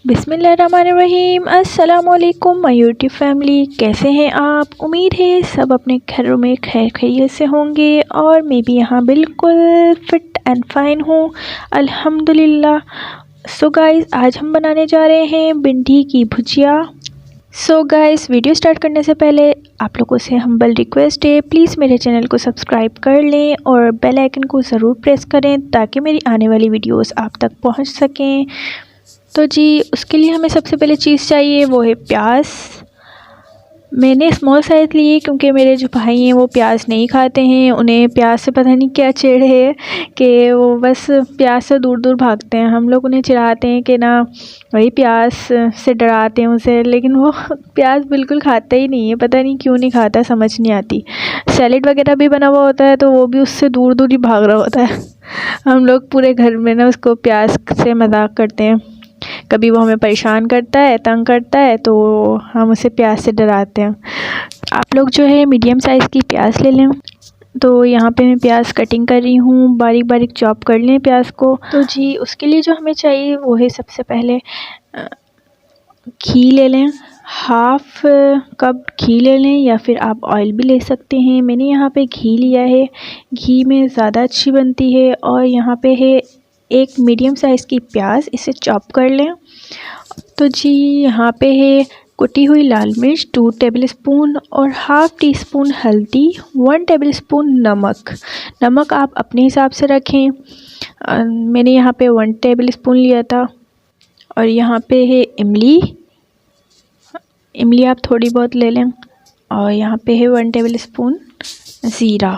बिस्मिल्लाहिर्रहमानिर्रहीम। अस्सलामुअलैकुम my YouTube family, कैसे हैं आप? उम्मीद है सब अपने घरों में खैर खैरियत से होंगे और मैं भी यहाँ बिल्कुल फ़िट एंड फाइन हूँ, अल्हम्दुलिल्लाह। सो गाइस, आज हम बनाने जा रहे हैं भिंडी की भुजिया। सो गाइस, वीडियो स्टार्ट करने से पहले आप लोगों से हम्बल रिक्वेस्ट है, प्लीज़ मेरे चैनल को सब्सक्राइब कर लें और बेल आइकन को ज़रूर प्रेस करें ताकि मेरी आने वाली वीडियोस आप तक पहुंच सकें। तो जी, उसके लिए हमें सबसे पहले चीज़ चाहिए वो है प्याज। मैंने स्मॉल साइज़ लिए क्योंकि मेरे जो भाई हैं वो प्याज नहीं खाते हैं, उन्हें प्याज से पता नहीं क्या चिढ़ है कि वो बस प्याज से दूर दूर भागते हैं। हम लोग उन्हें चिढ़ाते हैं कि ना वही प्याज से डराते हैं उसे, लेकिन वो प्याज बिल्कुल खाता ही नहीं है, पता नहीं क्यों नहीं खाता, समझ नहीं आती। सैलेड वगैरह भी बना हुआ होता है तो वो भी उससे दूर दूर ही भाग रहा होता है। हम लोग पूरे घर में ना उसको प्याज से मजाक करते हैं। कभी वो हमें परेशान करता है, तंग करता है, तो हम उसे प्याज से डराते हैं। आप लोग जो है मीडियम साइज़ की प्याज ले लें। तो यहाँ पे मैं प्याज कटिंग कर रही हूँ, बारीक बारीक चॉप कर लें प्याज को। तो जी, उसके लिए जो हमें चाहिए वो है सबसे पहले घी ले लें। हाफ़ कप घी ले लें या फिर आप ऑयल भी ले सकते हैं। मैंने यहाँ पे घी लिया है, घी में ज़्यादा अच्छी बनती है। और यहाँ पे है एक मीडियम साइज़ की प्याज, इसे चॉप कर लें। तो जी, यहाँ पे है कुटी हुई लाल मिर्च 2 टेबलस्पून और हाफ़ टी स्पून हल्दी, 1 टेबलस्पून नमक। नमक आप अपने हिसाब से रखें, मैंने यहाँ पे 1 टेबलस्पून लिया था। और यहाँ पे है इमली, इमली आप थोड़ी बहुत ले लें। और यहाँ पे है 1 टेबलस्पून ज़ीरा।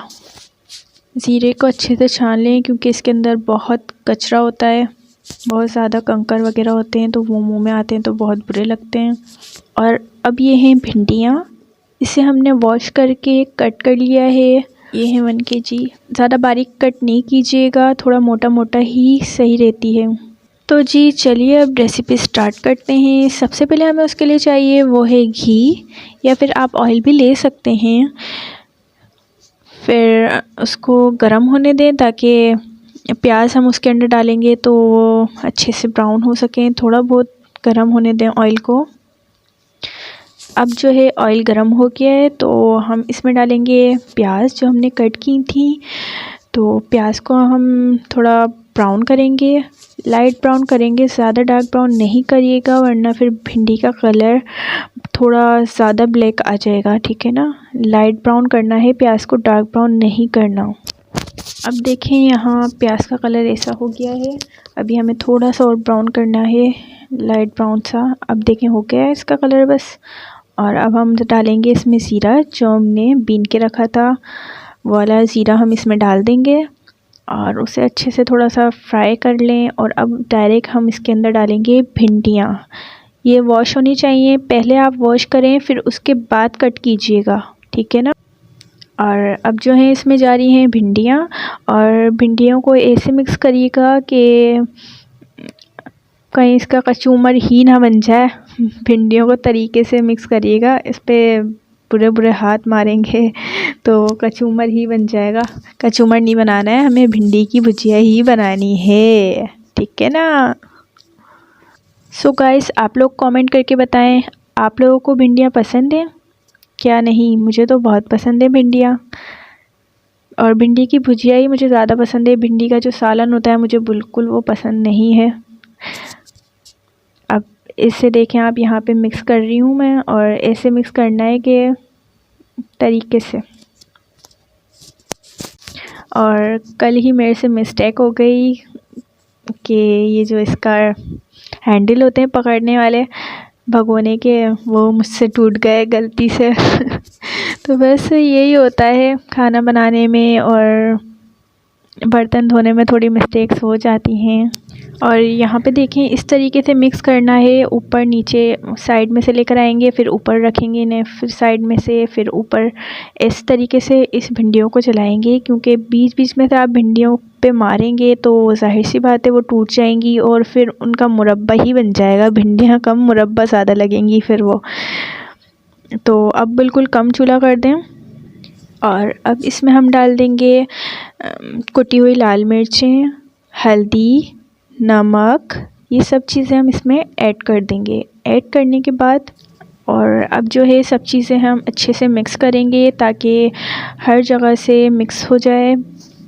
ज़ीरे को अच्छे से छान लें क्योंकि इसके अंदर बहुत कचरा होता है, बहुत ज़्यादा कंकर वगैरह होते हैं तो वो मुंह में आते हैं तो बहुत बुरे लगते हैं। और अब ये हैं भिंडियाँ, इसे हमने वॉश करके कट कर लिया है। ये है 1 kg। ज़्यादा बारीक कट नहीं कीजिएगा, थोड़ा मोटा मोटा ही सही रहती है। तो जी चलिए अब रेसिपी स्टार्ट करते हैं। सबसे पहले हमें उसके लिए चाहिए वो है घी, या फिर आप ऑयल भी ले सकते हैं। फिर उसको गर्म होने दें ताकि प्याज हम उसके अंदर डालेंगे तो वो अच्छे से ब्राउन हो सकें। थोड़ा बहुत गर्म होने दें ऑयल को। अब जो है ऑयल गर्म हो गया है तो हम इसमें डालेंगे प्याज जो हमने कट की थी। तो प्याज को हम थोड़ा ब्राउन करेंगे, लाइट ब्राउन करेंगे, ज़्यादा डार्क ब्राउन नहीं करिएगा वरना फिर भिंडी का कलर थोड़ा ज़्यादा ब्लैक आ जाएगा, ठीक है ना। लाइट ब्राउन करना है प्याज को, डार्क ब्राउन नहीं करना। अब देखें यहाँ प्याज का कलर ऐसा हो गया है, अभी हमें थोड़ा सा और ब्राउन करना है, लाइट ब्राउन सा। अब देखें हो गया है इसका कलर बस। और अब हम डालेंगे इसमें ज़ीरा, जो हमने बीन के रखा था वो वाला ज़ीरा हम इसमें डाल देंगे और उसे अच्छे से थोड़ा सा फ्राई कर लें। और अब डायरेक्ट हम इसके अंदर डालेंगे भिंडियाँ। ये वॉश होनी चाहिए, पहले आप वॉश करें फिर उसके बाद कट कीजिएगा, ठीक है ना। और अब जो है इसमें जा रही हैं भिंडियाँ, और भिंडियों को ऐसे मिक्स करिएगा कि कहीं इसका कचूमर ही ना बन जाए। भिंडियों को तरीके से मिक्स करिएगा, इस पर बुरे बुरे हाथ मारेंगे तो कचूमर ही बन जाएगा। कचूमर नहीं बनाना है, हमें भिंडी की भुजिया ही बनानी है, ठीक है ना। सो गाइस, आप लोग कमेंट करके बताएं आप लोगों को भिंडियाँ पसंद हैं क्या नहीं। मुझे तो बहुत पसंद है भिंडियाँ, और भिंडी की भुजिया ही मुझे ज़्यादा पसंद है। भिंडी का जो सालन होता है मुझे बिल्कुल वो पसंद नहीं है। अब इसे देखें आप, यहाँ पे मिक्स कर रही हूँ मैं, और ऐसे मिक्स करना है कि तरीके से। और कल ही मेरे से मिस्टेक हो गई कि ये जो इसका हैंडल होते हैं पकड़ने वाले भगोने के, वो मुझसे टूट गए गलती से। तो बस यही होता है खाना बनाने में और बर्तन धोने में, थोड़ी मिस्टेक्स हो जाती हैं। और यहाँ पे देखें इस तरीके से मिक्स करना है, ऊपर नीचे साइड में से लेकर आएंगे, फिर ऊपर रखेंगे इन्हें, फिर साइड में से, फिर ऊपर। इस तरीके से इस भिंडियों को चलाएंगे क्योंकि बीच बीच में से आप भिंडियों पे मारेंगे तो जाहिर सी बात है वो टूट जाएंगी और फिर उनका मुरब्बा ही बन जाएगा। भिंडियाँ कम, मुरब्बा ज़्यादा लगेंगी फिर वो। तो अब बिल्कुल कम चूल्हा कर दें। और अब इसमें हम डाल देंगे कुटी हुई लाल मिर्चें, हल्दी, नमक, ये सब चीज़ें हम इसमें ऐड कर देंगे। ऐड करने के बाद और अब जो है सब चीज़ें हम अच्छे से मिक्स करेंगे ताकि हर जगह से मिक्स हो जाए।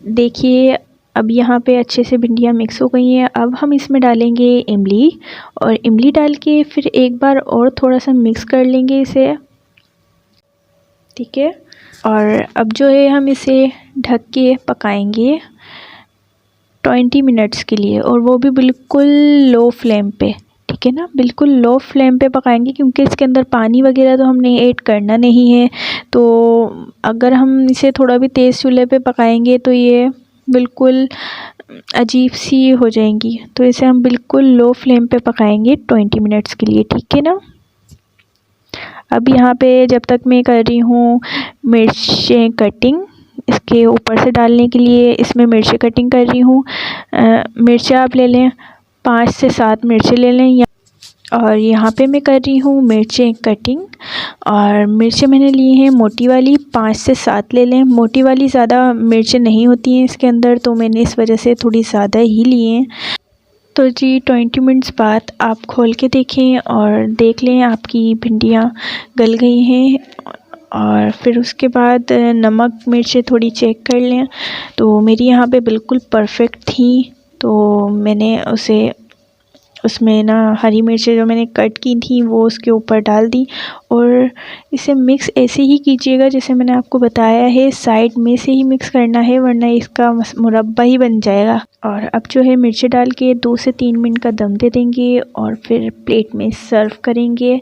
देखिए अब यहाँ पे अच्छे से भिंडियाँ मिक्स हो गई हैं। अब हम इसमें डालेंगे इमली और इमली डाल के फिर एक बार और थोड़ा सा मिक्स कर लेंगे इसे, ठीक है। और अब जो है हम इसे ढक के पकाएंगे 20 मिनट्स के लिए, और वो भी बिल्कुल लो फ्लेम पे, ठीक है ना। बिल्कुल लो फ्लेम पे पकाएंगे क्योंकि इसके अंदर पानी वगैरह तो हमने ऐड करना नहीं है। तो अगर हम इसे थोड़ा भी तेज़ चूल्हे पे पकाएंगे तो ये बिल्कुल अजीब सी हो जाएंगी। तो इसे हम बिल्कुल लो फ्लेम पे पकाएंगे 20 मिनट्स के लिए, ठीक है ना। अब यहाँ पे जब तक मैं कर रही हूँ मिर्चें कटिंग इसके ऊपर से डालने के लिए, इसमें मिर्ची कटिंग कर रही हूँ। मिर्चें आप ले लें, 5 से 7 मिर्चें ले लें। और यहाँ पे मैं कर रही हूँ मिर्चें कटिंग, और मिर्चें मैंने ली हैं मोटी वाली, 5 से 7 ले लें। मोटी वाली ज़्यादा मिर्चें नहीं होती हैं इसके अंदर, तो मैंने इस वजह से थोड़ी ज़्यादा ही ली हैं। तो जी 20 मिनट्स बाद आप खोल के देखें और देख लें आपकी भिंडियाँ गल गई हैं। और फिर उसके बाद नमक मिर्चें थोड़ी चेक कर लें। तो मेरी यहाँ पे बिल्कुल परफेक्ट थी, तो मैंने उसमें ना हरी मिर्चें जो मैंने कट की थी वो उसके ऊपर डाल दी। और इसे मिक्स ऐसे ही कीजिएगा जैसे मैंने आपको बताया है, साइड में से ही मिक्स करना है वरना इसका मुरब्बा ही बन जाएगा। और अब जो है मिर्ची डाल के 2 से 3 मिनट का दम दे देंगे और फिर प्लेट में सर्व करेंगे।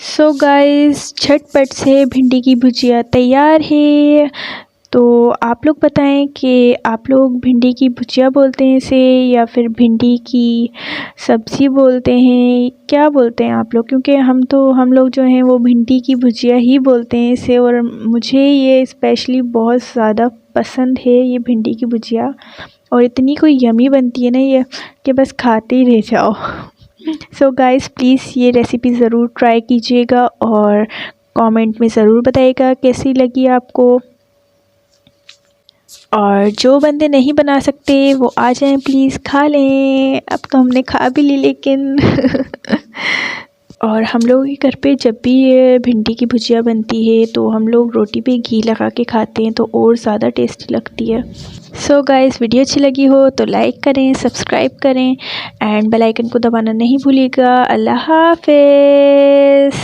सो गाइस झटपट से भिंडी की भुजिया तैयार है। तो आप लोग बताएं कि आप लोग भिंडी की भुजिया बोलते हैं इसे या फिर भिंडी की सब्ज़ी बोलते हैं, क्या बोलते हैं आप लोग? क्योंकि हम लोग जो हैं वो भिंडी की भुजिया ही बोलते हैं इसे। और मुझे ये स्पेशली बहुत ज़्यादा पसंद है ये भिंडी की भुजिया, और इतनी कोई यमी बनती है ना ये कि बस खाते ही रह जाओ। सो गाइस प्लीज़ ये रेसिपी ज़रूर ट्राई कीजिएगा और कमेंट में ज़रूर बताइएगा कैसी लगी आपको। और जो बंदे नहीं बना सकते वो आ जाएं प्लीज़, खा लें। अब तो हमने खा भी ली लेकिन और हम लोगों के घर पे जब भी ये भिंडी की भुजिया बनती है तो हम लोग रोटी पे घी लगा के खाते हैं, तो और ज़्यादा टेस्टी लगती है। सो गाइस वीडियो अच्छी लगी हो तो लाइक करें, सब्सक्राइब करें एंड बेल आइकन को दबाना नहीं भूलिएगा। अल्लाह हाफ़िज़।